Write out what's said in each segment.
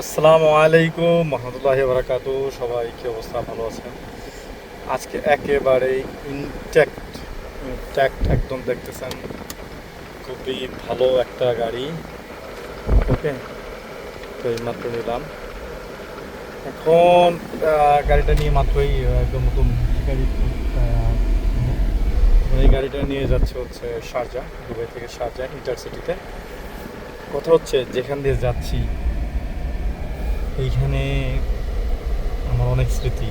আসসালামু আলাইকুম রহমতুল্লাহি বারাকাতু। সবাই কি অবস্থা, ভালো আছেন? আজকে একেবারে ইনট্যাক্ট ইনট্যাক্ট একদম দেখতেছেন, খুবই ভালো একটা গাড়ি। ওকে, তো এই মাত্র নিলাম। এখন গাড়িটা নিয়ে মাত্রই একদম নতুন গাড়ি। আহ, এই গাড়িটা নিয়ে যাচ্ছে হচ্ছে শারজা, দুবাই থেকে শারজা ইন্টারসিটিতে। কথা হচ্ছে যেখান দিয়ে যাচ্ছি এইখানে আমার অনেক স্মৃতি।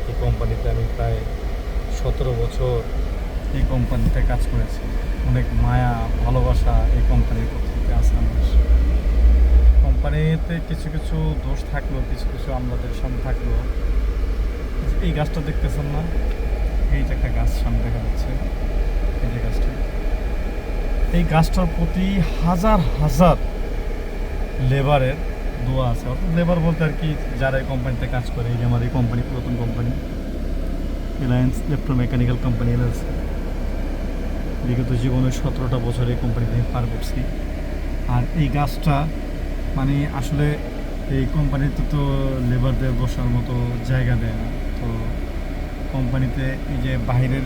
এই কোম্পানিতে আমি প্রায় 17 বছর এই কোম্পানিতে কাজ করেছি। অনেক মায়া ভালোবাসা এই কোম্পানির প্রতি আছে আমার। কোম্পানিতে কিছু কিছু দোষ থাকলেও কিছু কিছু আমাদের সামনে থাকলেও, এই গাছটা দেখতেছেন না? এই যে একটা গাছ সামনে দেখা যাচ্ছে, এই যে গাছটা, এই গাছটার প্রতি হাজার হাজার লেবারের দোয়া আছে। অর্থাৎ লেবার বলতে আর কি, যারা এই কোম্পানিতে কাজ করে। এই যে আমার এই কোম্পানি, পুরাতন company Reliance electromechanical company LLC. বিগত জীবনের 17টা বছর এই কোম্পানিতে আমি পার করছি। আর এই গাছটা মানে আসলে এই কোম্পানিতে তো লেবারদের বসার মতো জায়গা দেয় না। তো কোম্পানিতে এই যে বাইরের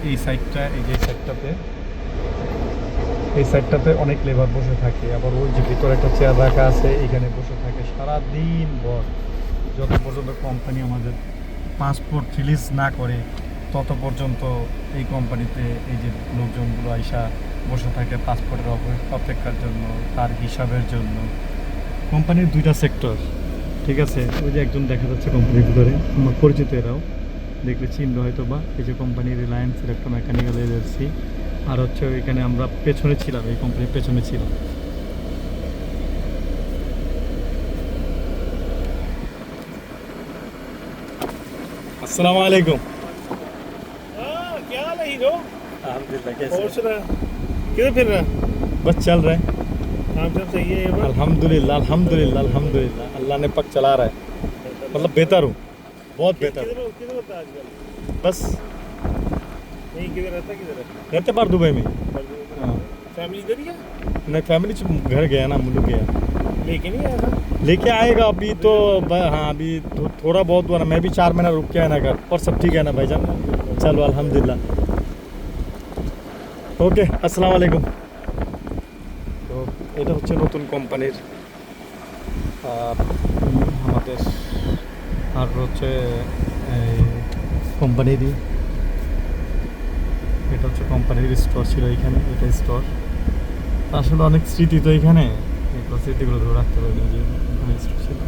এই সাইডটা, এই যে এই সাইডটাতে অনেক লেবার বসে থাকে। আবার ওই যে ভিতরে একটা চেয়ার রাখা আছে, এখানে বসে থাকে সারাদিন ভর, যত পর্যন্ত কোম্পানি আমাদের পাসপোর্ট রিলিজ না করে তত পর্যন্ত এই কোম্পানিতে এই যে লোকজনগুলো আইসা বসে থাকে পাসপোর্টের অপেক্ষার জন্য, তার হিসাবের জন্য। কোম্পানির দুইটা সেক্টর, ঠিক আছে? ওই যে একজন দেখা যাচ্ছে কোম্পানির ভিতরে, আমার পরিচিত, এরাও দেখলে চিনবে হয়তো বা। এই যে কোম্পানি রিলায়েন্স ইলেকট্রোমেকানিক্যাল এলএলসি। আর হচ্ছে ওইখানে আমরা পেছনে ছিলাম, এই কোম্পানির পেছনে ছিলাম। আসসালামু আলাইকুম। हाँ क्या हाल है हीरो। अल्हम्दुलिल्लाह, और कैसे? सुना किधर फिर रहा। बस चल रहा है। काम सब सही है ये बात। अल्हम्दुलिल्लाह अल्हम्दुलिल्लाह अल्हम्दुलिल्लाह, अल्लाह ने पक चला रहा है। मतलब बेहतर हूँ, बहुत बेहतर। किधर किधर होता है आजकल। बस नहीं किधर रहता किधर है। रहते बार दुबई में। हाँ, फैमिली इधर ही है। नहीं फैमिली घर गया ना, मुल्क गया। लेके नहीं आया था। लेके आएगा अभी तो हाँ, अभी थोड़ा बहुत हुआ ना। मैं भी 4 महीना रुक के आया ना घर, और सब ठीक है ना भाईजान? चलो अल्हम्दुलिल्लाह। ওকে, আসসালামু আলাইকুম। তো এটা হচ্ছে নতুন কোম্পানির আমাদের, আর হচ্ছে এই কোম্পানিরই, এটা হচ্ছে কোম্পানির স্টোর ছিল এখানে, এটা স্টোর। আসলে অনেক স্মৃতি তো এখানে, এই স্মৃতিগুলো ধরে রাখতে পারিনি যে কোম্পানির স্টোর ছিল।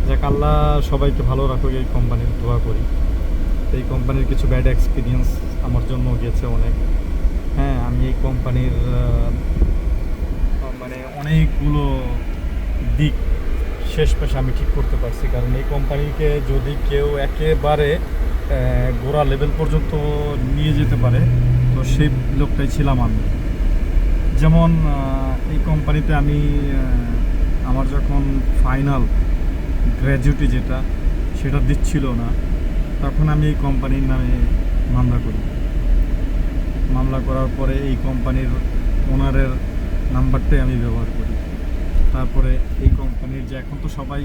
যাক, আল্লাহ সবাইকে ভালো রাখুক, এই কোম্পানির দোয়া করি। এই কোম্পানির কিছু ব্যাড এক্সপিরিয়েন্স আমার জন্য গেছে অনেক। হ্যাঁ, আমি এই কোম্পানির মানে অনেকগুলো দিক শেষ পেশে আমি ঠিক করতে পারছি। কারণ এই কোম্পানিকে যদি কেউ একেবারে গোড়া লেভেল পর্যন্ত নিয়ে যেতে পারে, তো সেই লোকটাই ছিলাম আমি। যেমন এই কোম্পানিতে আমি আমার যখন ফাইনাল গ্র্যাজুইটি যেটা, সেটা দিচ্ছিল না, তখন আমি এই কোম্পানির নামে মামলা করি। মামলা করার পরে এই কোম্পানির ওনারের নাম্বারটাই আমি ব্যবহার করি। তারপরে এই কোম্পানির যে, এখন তো সবাই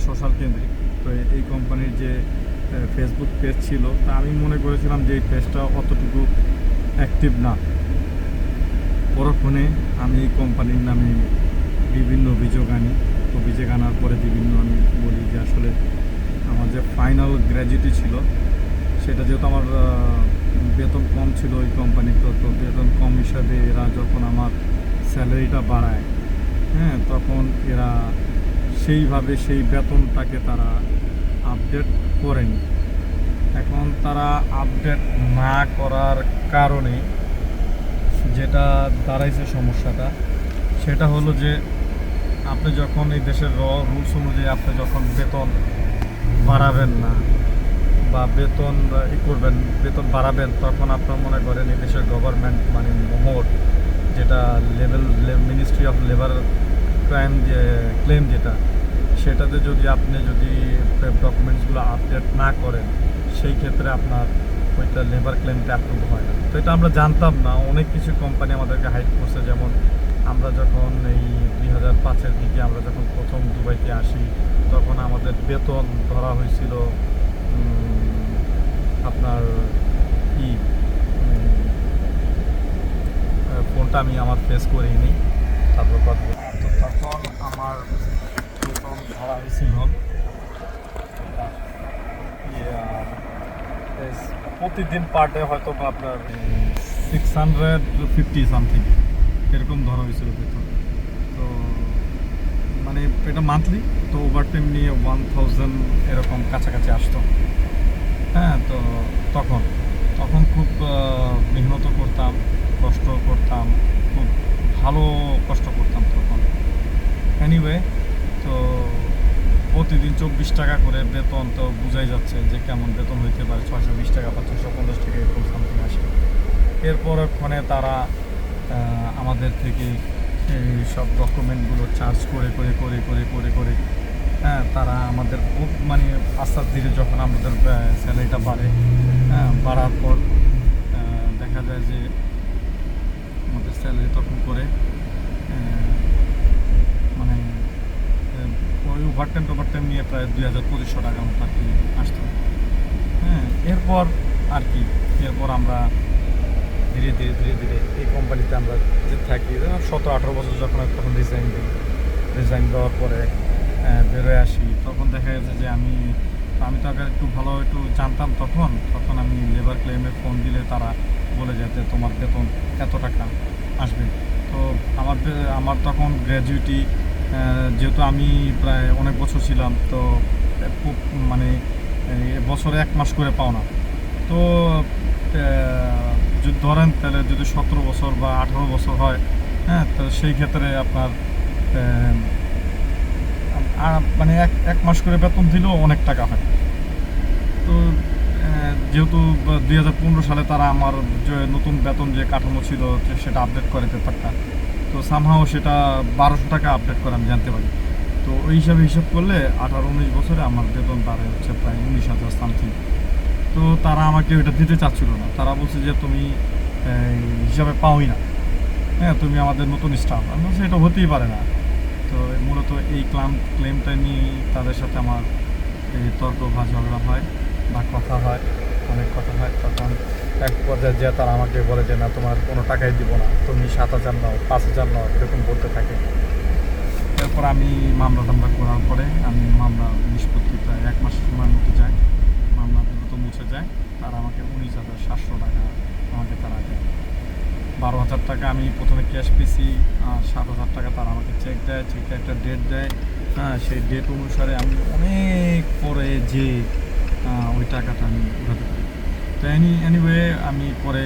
সোশ্যাল কেন্দ্রিক, তো এই কোম্পানির যে ফেসবুক পেজ ছিল, তা আমি মনে করেছিলাম যে এই পেজটা অতটুকু অ্যাক্টিভ না। পরক্ষণে আমি এই কোম্পানির নামে বিভিন্ন অভিযোগ আনি। অভিযোগ আনার পরে বিভিন্ন আমি বলি যে আসলে আমার যে ফাইনাল গ্র্যাজুইটি ছিল, সেটা যেহেতু আমার বেতন কম ছিল ওই কোম্পানিতে, তো বেতন কম হিসাবে এরা যখন আমার স্যালারিটা বাড়ায়, হ্যাঁ, তখন এরা সেইভাবে সেই বেতনটাকে তারা আপডেট করেনি। এখন তারা আপডেট না করার কারণে যেটা দাঁড়াইছে সমস্যাটা, সেটা হলো যে আপনি যখন এই দেশের রুলস অনুযায়ী আপনি যখন বেতন বাড়াবেন না বা বেতন করবেন, বেতন বাড়াবেন, তখন আপনার মনে করেন এই দেশের গভর্নমেন্ট মানে মোহর, যেটা মিনিস্ট্রি অফ লেবার ক্লেম যেটা, সেটাতে যদি আপনি ডকুমেন্টসগুলো আপডেট না করেন, সেই ক্ষেত্রে আপনার ওইটা লেবার ক্লেমটা অ্যাপ্রুভ হয় না। তো এটা আমরা জানতাম না। অনেক কিছু কোম্পানি আমাদেরকে হাইড করছে। যেমন আমরা যখন এই 2005-এর দিকে আমরা যখন প্রথম দুবাইতে আসি, তখন আমাদের বেতন ধরা হয়েছিল আপনার কি ফোনটা আমি আমার ফেস করেই নিই, তারপর কথা বলি। তো তখন আমার বেতন ধরা হয়েছিল প্রতিদিন পার ডে হয়তো বা আপনার 650 সামথিং এরকম ধরা হয়েছিল বেতন। তো মানে এটা মান্থলি, তো ওভারটাইম নিয়ে 1000 এরকম কাছাকাছি আসতো। হ্যাঁ, তো তখন তখন খুব মেহনত করতাম, কষ্ট করতাম, খুব ভালো কষ্ট করতাম তখন। এনিওয়ে, তো প্রতিদিন 24 টাকা করে বেতন, তো বোঝাই যাচ্ছে যে কেমন বেতন হইতে পারে, 620 টাকা বা 650 টাকা এরকম সামথিং আসে। এরপর ওখানে তারা আমাদের থেকে এই সব ডকুমেন্টগুলো চার্জ করে করে করে করে করে করে হ্যাঁ, তারা আমাদের খুব মানে আস্তে ধীরে যখন আমাদের স্যালারিটা বাড়ে, হ্যাঁ, বাড়ার পর দেখা যায় যে আমাদের স্যালারি তখন করে মানে ওই ওভারটাইম নিয়ে প্রায় 2500 টাকার মতো আর কি আসতো। হ্যাঁ, এরপর আর কি এরপর আমরা ধীরে ধীরে ধীরে ধীরে এই কোম্পানিতে আমরা যে থাকি 17-18 বছর যখন তখন রিজাইন দেওয়ার পরে বেরোয় আসি, তখন দেখা গেছে যে আমি তো আগে একটু ভালো একটু জানতাম তখন আমি লেবার ক্লেমে ফোন দিলে তারা বলে যেতে তোমার বেতন এত টাকা আসবে। তো আমার তখন গ্র্যাজুয়েটি, যেহেতু আমি প্রায় অনেক বছর ছিলাম, তো খুব মানে বছরে 1 মাস করে পাও না। তো যদি ধরেন তাহলে যদি 17 বছর বা 18 বছর হয়, হ্যাঁ, তো সেই ক্ষেত্রে আপনার মানে এক মাস করে বেতন দিলেও অনেক টাকা হয়। তো যেহেতু 2015 সালে তারা আমার যে নতুন বেতন যে কাঠামো ছিল সেটা আপডেট করে পেপারটা, তো সামহাও সেটা 1200 টাকা আপডেট করে আমি জানতে পারি। তো ওই হিসাব করলে 18-19 বছরে আমার বেতন বাড়ে হচ্ছে প্রায় 19,000 সামথিং। তো তারা আমাকে ওইটা দিতে চাচ্ছিল না, তারা বলছে যে তুমি হিসাবে পাওই না, হ্যাঁ, তুমি আমাদের নতুন স্টাফ। আমি বলছি এটা হতেই পারে না। তো মূলত এই ক্লেমটা নিয়ে তাদের সাথে আমার এই তর্ক বা ঝগড়া হয় বা কথা হয়, অনেক কথা হয়। তখন এক পর্যায়ে যে তারা আমাকে বলে যে না, তোমার কোনো টাকাই দিব না, তুমি 7,000 নাও, 5,000 নাও, এরকম বলতে থাকে। এরপর আমি মামলা করার পরে আমি মামলা নিষ্পত্তি প্রায় 1 মাস সময়ের মতো যায়, মামলা দ্রুত মুছে যায়। তারা আমাকে 19,700 টাকা আমাকে তারা দেয়। 12,000 টাকা আমি প্রথমে ক্যাশ পেয়েছি, আর 7,000 টাকা তারা আমাকে চেক দেয়, চেকটা একটা ডেট দেয়। হ্যাঁ, সেই ডেট অনুসারে আমি অনেক পরে যে ওই টাকাটা আমি উঠাতে পারি। তো এনিওয়ে আমি পরে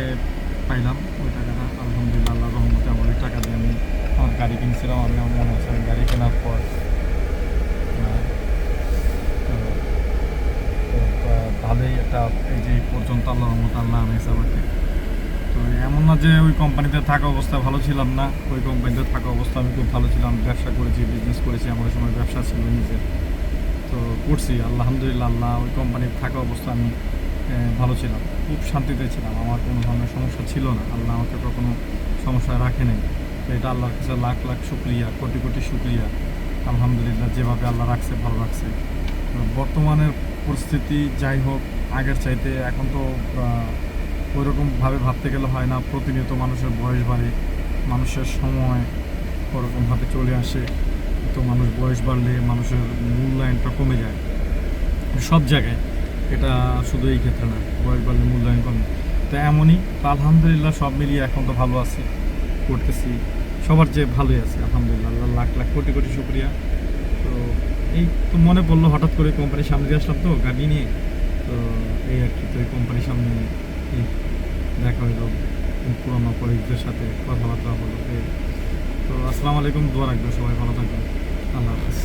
পাইলাম ওই টাকাটা, আলহামদুলিল্লাহ, আল্লাহর রহমতে আমার ওই টাকা দিয়ে আমি আমার গাড়ি কিনছিলাম। আমি আমার মনে আছে গাড়ি কেনার পর ভালোই একটা এই যে পর্যন্ত আল্লাহর রহমতে আল্লাহ আনাইছে আমাকে। তো এমন না যে ওই কোম্পানিতে থাকা অবস্থা ভালো ছিলাম না, ওই কোম্পানিতে থাকা অবস্থা আমি খুব ভালো ছিলাম, ব্যবসা করেছি, বিজনেস করেছি, আমার সময় ব্যবসা ছিল নিজের, তো করছি আলহামদুলিল্লাহ। আল্লাহ ওই কোম্পানিতে থাকা অবস্থা আমি ভালো ছিলাম, খুব শান্তিতে ছিলাম, আমার কোনো ধরনের সমস্যা ছিল না, আল্লাহ আমাকে কখনো সমস্যায় রাখে নাই। তো এটা আল্লাহর কাছে লাখ লাখ শুকরিয়া, কোটি কোটি শুকরিয়া, আলহামদুলিল্লাহ, যেভাবে আল্লাহ রাখছে ভালো রাখছে। বর্তমানের পরিস্থিতি যাই হোক, আগের চাইতে এখন তো ওইরকমভাবে ভাবতে গেলে হয় না, প্রতিনিয়ত মানুষের বয়স বাড়ে, মানুষের সময় ওরকমভাবে চলে আসে। তো মানুষ বয়স বাড়লে মানুষের মূল্যায়নটা কমে যায় সব জায়গায়, এটা শুধু এই ক্ষেত্রে না, বয়স বাড়লে মূল্যায়ন কমে। তো এমনই, তো আলহামদুলিল্লাহ সব মিলিয়ে এখন তো ভালো আছি, করতেছি, সবার চেয়ে ভালোই আছে আলহামদুলিল্লাহ, আল্লাহ লাখ লাখ কোটি কোটি শুকরিয়া। তো এই তো মনে পড়লো হঠাৎ করে, কোম্পানির সামনে দিয়ে আসলাম তো গাড়ি নিয়ে, তো এই আর কি। তো এই কোম্পানির সামনে এই দেখা হইলো, পুরোনো কলিগদের সাথে কথাবার্তা হলো। তো আসসালামু আলাইকুম, দোয়া রাখবেন, সবাই ভালো থাকবেন, আল্লাহ হাফিজ।